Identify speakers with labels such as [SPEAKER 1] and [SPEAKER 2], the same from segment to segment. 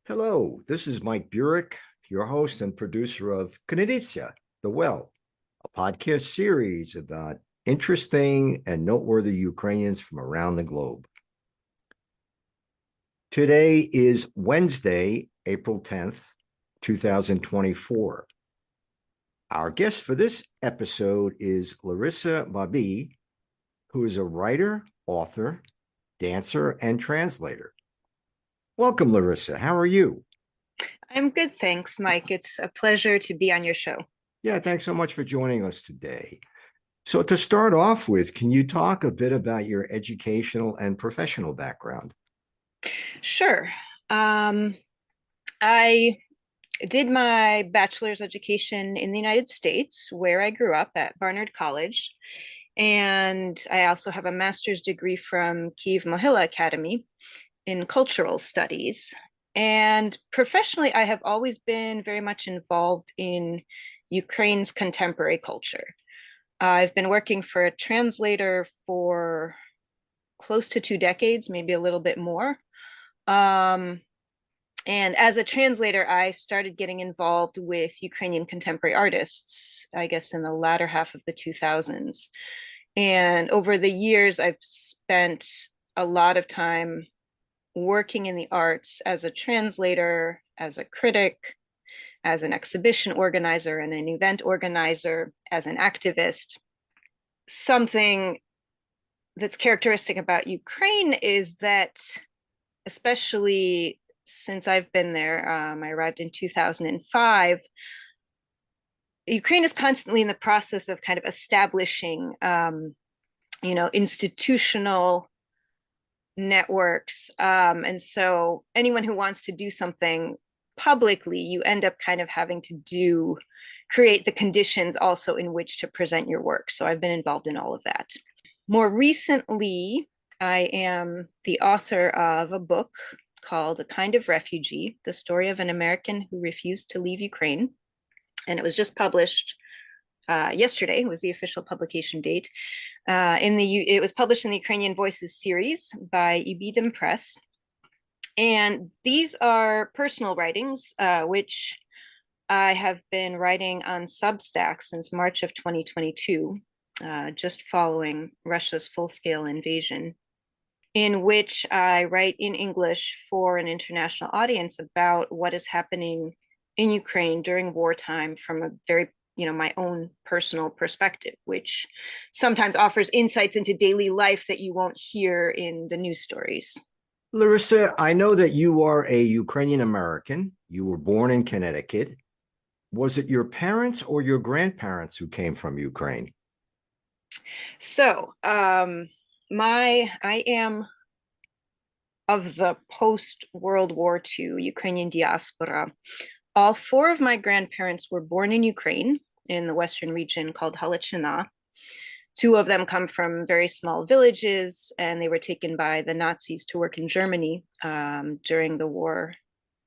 [SPEAKER 1] Hello, this is Mike Burek, your host and producer of Kneditsia, The Well, a podcast series about interesting and noteworthy Ukrainians from around the globe. Today is Wednesday, April 10th, 2024. Our guest for this episode is Larissa Babij, who is a writer, author, dancer, and translator. Welcome, Larissa. How are you?
[SPEAKER 2] I'm good, thanks, Mike. It's a pleasure to be on your show.
[SPEAKER 1] Yeah, thanks so much for joining us today. So, to start off with, can you talk a bit about your educational and professional background?
[SPEAKER 2] Sure. Um, I did my bachelor's education in the United States, where I grew up at Barnard College. And I also have a master's degree from Kyiv Mohila Academy in cultural studies. And professionally, I have always been very much involved in Ukraine's contemporary culture. I've been working for a translator for close to 2 decades, maybe a little bit more. Um, and as a translator, I started getting involved with Ukrainian contemporary artists, I guess, in the latter half of the 2000s. And over the years, I've spent a lot of time working in the arts as a translator, as a critic, as an exhibition organizer and an event organizer, as an activist. Something that's characteristic about Ukraine is that, especially since I've been there, I arrived in 2005. Ukraine is constantly in the process of kind of establishing, institutional networks. And so anyone who wants to do something publicly, you end up kind of having to create the conditions also in which to present your work. So I've been involved in all of that. More recently, I am the author of a book called A Kind of Refugee, the story of an American who refused to leave Ukraine. And it was just published yesterday, was the official publication date. It was published in the Ukrainian Voices series by Ibidem Press. And these are personal writings, which I have been writing on Substack since March of 2022, just following Russia's full-scale invasion, in which I write in English for an international audience about what is happening in Ukraine during wartime from a very, my own personal perspective, which sometimes offers insights into daily life that you won't hear in the news stories.
[SPEAKER 1] Larissa, I know that you are a Ukrainian American. You were born in Connecticut. Was it your parents or your grandparents who came from Ukraine?
[SPEAKER 2] So, I am of the post World War II Ukrainian diaspora. All four of my grandparents were born in Ukraine in the western region called Halachina. Two of them come from very small villages, and they were taken by the Nazis to work in Germany during the war,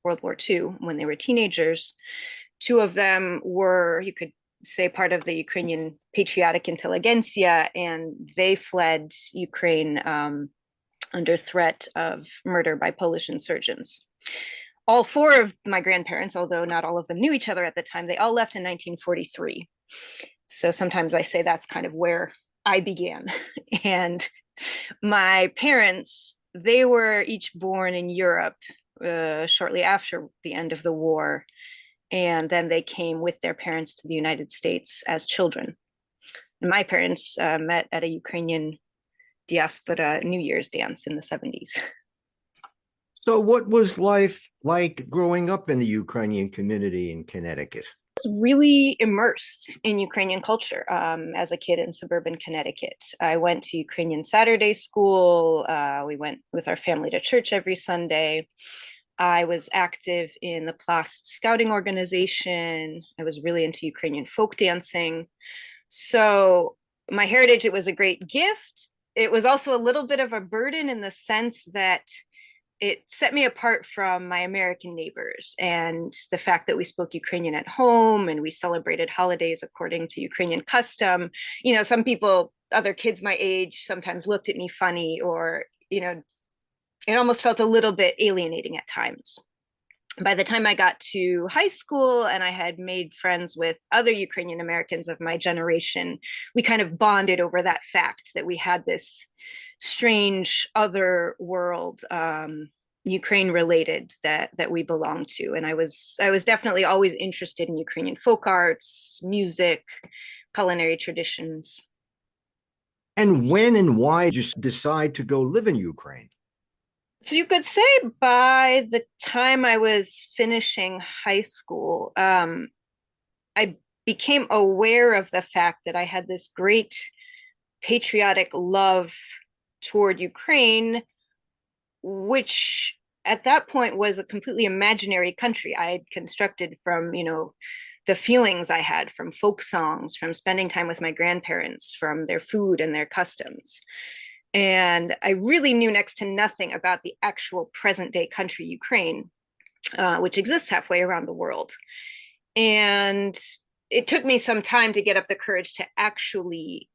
[SPEAKER 2] World War II, when they were teenagers. Two of them were, you could say, part of the Ukrainian patriotic intelligentsia, and they fled Ukraine under threat of murder by Polish insurgents. All four of my grandparents, although not all of them knew each other at the time, they all left in 1943. So sometimes I say that's kind of where I began. And my parents, they were each born in Europe shortly after the end of the war. And then they came with their parents to the United States as children. And my parents met at a Ukrainian diaspora New Year's dance in the 70s.
[SPEAKER 1] So, what was life like growing up in the Ukrainian community in Connecticut?
[SPEAKER 2] Really immersed in Ukrainian culture as a kid in suburban Connecticut. I went to Ukrainian Saturday school. We went with our family to church every Sunday. I was active in the Plast Scouting organization. I was really into Ukrainian folk dancing. So my heritage, it was a great gift. It was also a little bit of a burden in the sense that it set me apart from my American neighbors, and the fact that we spoke Ukrainian at home and we celebrated holidays according to Ukrainian custom. Some people, other kids my age, sometimes looked at me funny, or, it almost felt a little bit alienating at times. by the time I got to high school and I had made friends with other Ukrainian Americans of my generation, we kind of bonded over that fact that we had this strange other world, Ukraine related, that we belonged to. And I was definitely always interested in Ukrainian folk arts, music, culinary traditions.
[SPEAKER 1] And when and why did you decide to go live in Ukraine?
[SPEAKER 2] So you could say by the time I was finishing high school, I became aware of the fact that I had this great patriotic love toward Ukraine, which at that point was a completely imaginary country I had constructed from, the feelings I had from folk songs, from spending time with my grandparents, from their food and their customs. And I really knew next to nothing about the actual present day country, Ukraine, which exists halfway around the world. And it took me some time to get up the courage to actually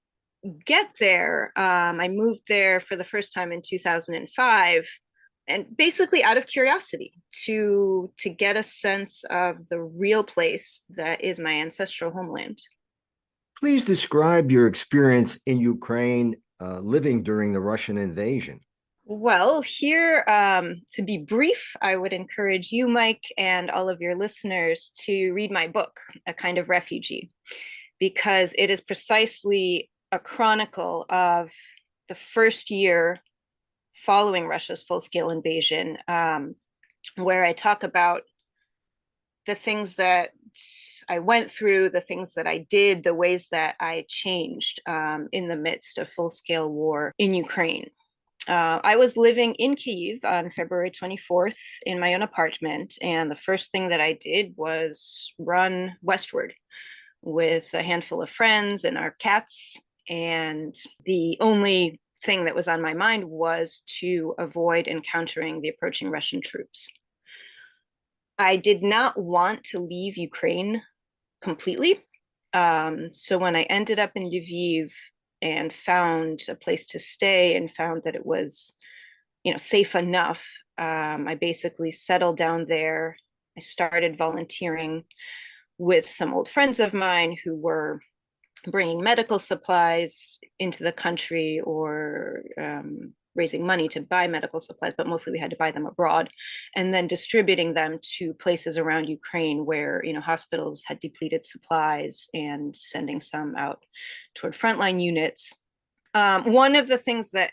[SPEAKER 2] get there. I moved there for the first time in 2005, and basically out of curiosity to get a sense of the real place that is my ancestral homeland.
[SPEAKER 1] Please describe your experience in Ukraine living during the Russian invasion.
[SPEAKER 2] Well, here, to be brief, I would encourage you, Mike, and all of your listeners to read my book, A Kind of Refugee, because it is precisely a chronicle of the first year following Russia's full scale invasion, where I talk about the things that I went through, the things that I did, the ways that I changed in the midst of full scale war in Ukraine. I was living in Kyiv on February 24th in my own apartment, and the first thing that I did was run westward with a handful of friends and our cats. And the only thing that was on my mind was to avoid encountering the approaching Russian troops. I did not want to leave Ukraine completely. So when I ended up in Lviv and found a place to stay and found that it was, safe enough, I basically settled down there. I started volunteering with some old friends of mine who were bringing medical supplies into the country or raising money to buy medical supplies, but mostly we had to buy them abroad, and then distributing them to places around Ukraine where, hospitals had depleted supplies and sending some out toward frontline units. One of the things that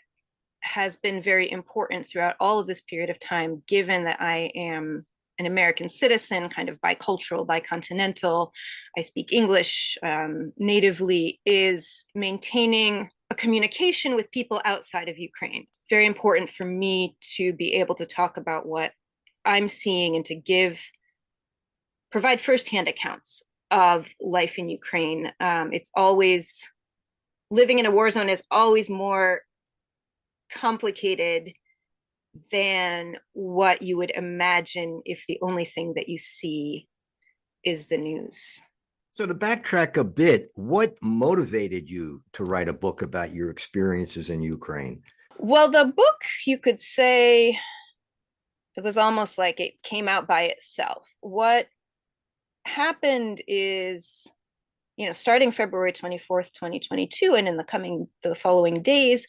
[SPEAKER 2] has been very important throughout all of this period of time, given that I am an American citizen, kind of bicultural, bicontinental, I speak English natively, is maintaining a communication with people outside of Ukraine. Very important for me to be able to talk about what I'm seeing and to provide firsthand accounts of life in Ukraine. It's always, living in a war zone is always more complicated than what you would imagine if the only thing that you see is the news.
[SPEAKER 1] So, to backtrack a bit, what motivated you to write a book about your experiences in Ukraine?
[SPEAKER 2] Well, the book, you could say, it was almost like it came out by itself. What happened is, starting February 24th, 2022, and in the following days,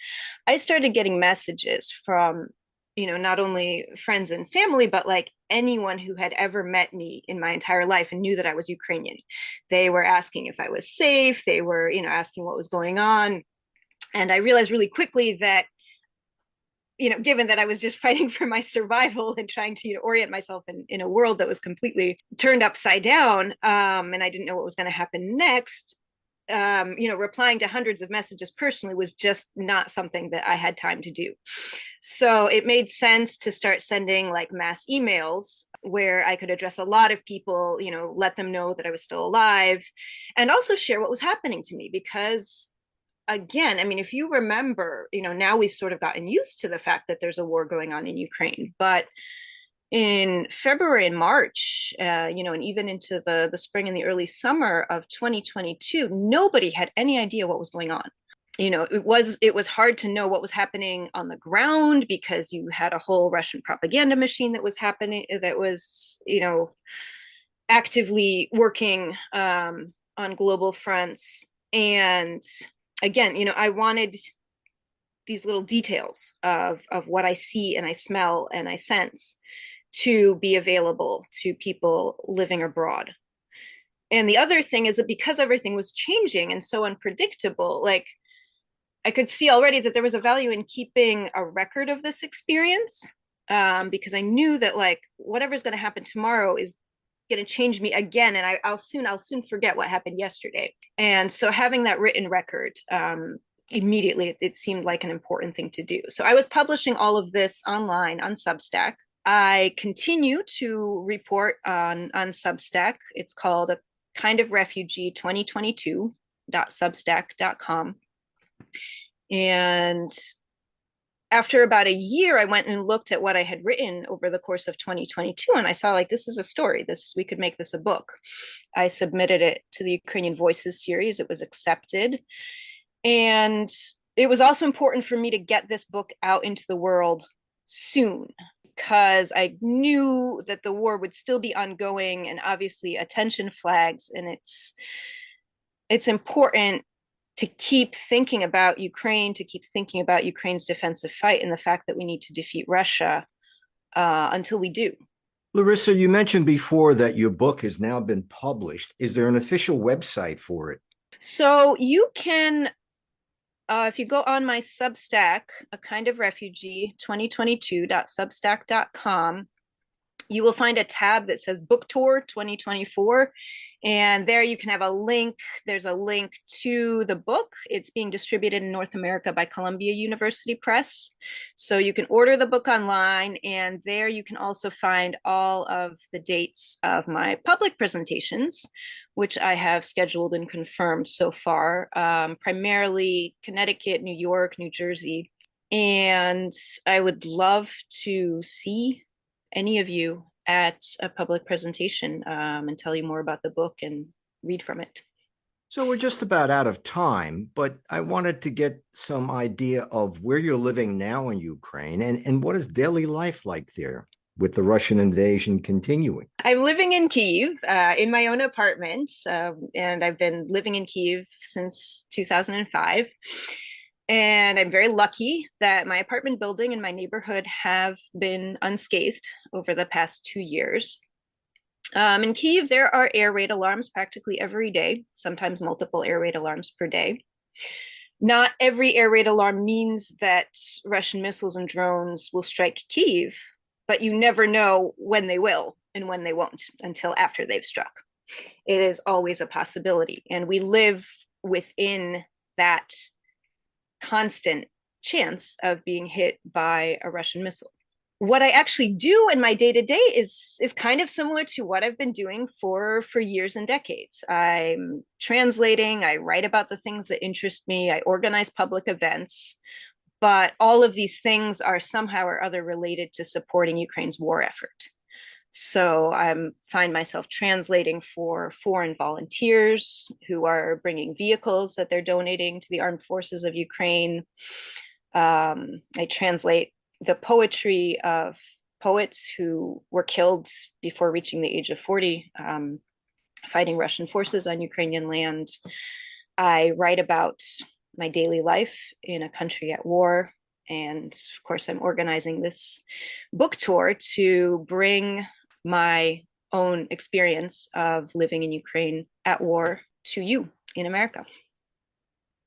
[SPEAKER 2] I started getting messages from, not only friends and family, but like anyone who had ever met me in my entire life and knew that I was Ukrainian. They were asking if I was safe. They were, asking what was going on. And I realized really quickly that, given that I was just fighting for my survival and trying to, orient myself in a world that was completely turned upside down, and I didn't know what was going to happen next, replying to hundreds of messages personally was just not something that I had time to do. So it made sense to start sending like mass emails where I could address a lot of people, let them know that I was still alive, and also share what was happening to me. Because again, I mean, if you remember, now we've sort of gotten used to the fact that there's a war going on in Ukraine, but in February and March, and even into the spring and the early summer of 2022, nobody had any idea what was going on. it was hard to know what was happening on the ground because you had a whole Russian propaganda machine that was happening, that was, actively working on global fronts. And again, I wanted these little details of what I see and I smell and I sense to be available to people living abroad. And the other thing is that because everything was changing and so unpredictable, like I could see already that there was a value in keeping a record of this experience, because I knew that like whatever's going to happen tomorrow is going to change me again, and I'll soon forget what happened yesterday. And so having that written record, immediately it seemed like an important thing to do. So I was publishing all of this online on Substack. I continue to report on Substack. It's called A Kind of Refugee 2022.substack.com. And after about a year, I went and looked at what I had written over the course of 2022, and I saw like this is a story. We could make this a book. I submitted it to the Ukrainian Voices series. It was accepted, and it was also important for me to get this book out into the world soon, because I knew that the war would still be ongoing, and obviously attention flags, and it's important to keep thinking about Ukraine, to keep thinking about Ukraine's defensive fight and the fact that we need to defeat Russia until we do.
[SPEAKER 1] Larissa, you mentioned before that your book has now been published. Is there an official website for it?
[SPEAKER 2] So you can, if you go on my Substack, A Kind of Refugee 2022.substack.com, you will find a tab that says Book Tour 2024. And there you can have a link. There's a link to the book. It's being distributed in North America by Columbia University Press. So you can order the book online, and there you can also find all of the dates of my public presentations, which I have scheduled and confirmed so far, primarily Connecticut, New York, New Jersey. And I would love to see any of you at a public presentation, and tell you more about the book and read from it.
[SPEAKER 1] So we're just about out of time, but I wanted to get some idea of where you're living now in Ukraine, and what is daily life like there with the Russian invasion continuing.
[SPEAKER 2] I'm living in Kyiv, in my own apartment, and I've been living in Kyiv since 2005. And I'm very lucky that my apartment building and my neighborhood have been unscathed over the past 2 years. In Kyiv, there are air raid alarms practically every day, sometimes multiple air raid alarms per day. Not every air raid alarm means that Russian missiles and drones will strike Kyiv, but you never know when they will and when they won't until after they've struck. It is always a possibility. And we live within that constant chance of being hit by a Russian missile. What I actually do in my day-to-day is kind of similar to what I've been doing for years and decades. I'm translating, I write about the things that interest me, I organize public events, but all of these things are somehow or other related to supporting Ukraine's war effort. So I find myself translating for foreign volunteers who are bringing vehicles that they're donating to the armed forces of Ukraine. I translate the poetry of poets who were killed before reaching the age of 40, fighting Russian forces on Ukrainian land. I write about my daily life in a country at war. And of course, I'm organizing this book tour to bring my own experience of living in Ukraine at war to you in America.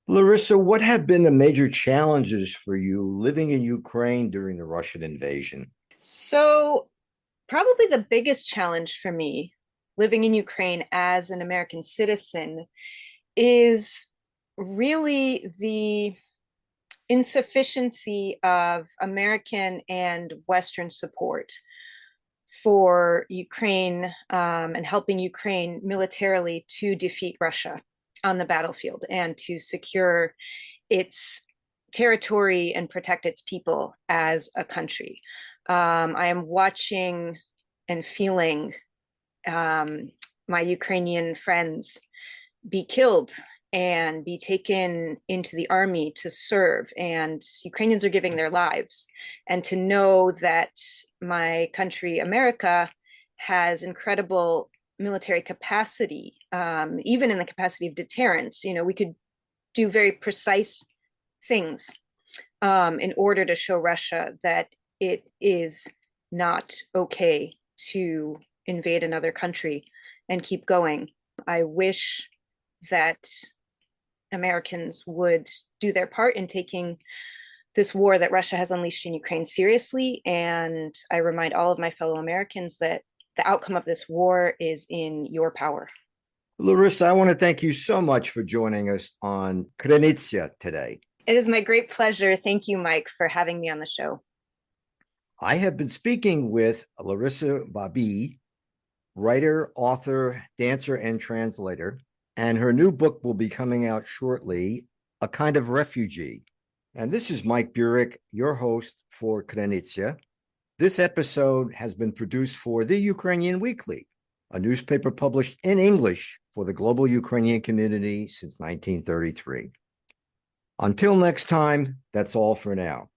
[SPEAKER 1] Larissa, what have been the major challenges for you living in Ukraine during the Russian invasion?
[SPEAKER 2] So, probably the biggest challenge for me living in Ukraine as an American citizen is really the insufficiency of American and Western support for Ukraine, and helping Ukraine militarily to defeat Russia on the battlefield and to secure its territory and protect its people as a country. I am watching and feeling my Ukrainian friends be killed and be taken into the army to serve. And Ukrainians are giving their lives. And to know that my country, America, has incredible military capacity, even in the capacity of deterrence. We could do very precise things in order to show Russia that it is not okay to invade another country and keep going. I wish that Americans would do their part in taking this war that Russia has unleashed in Ukraine seriously. And I remind all of my fellow Americans that the outcome of this war is in your power.
[SPEAKER 1] Larissa, I want to thank you so much for joining us on Krynytsia today.
[SPEAKER 2] It is my great pleasure. Thank you, Mike, for having me on the show.
[SPEAKER 1] I have been speaking with Larissa Babij, writer, author, dancer, and translator, and her new book will be coming out shortly, A Kind of Refugee. And this is Mike Burek, your host for Krynytsia. This episode has been produced for The Ukrainian Weekly, a newspaper published in English for the global Ukrainian community since 1933. Until next time, that's all for now.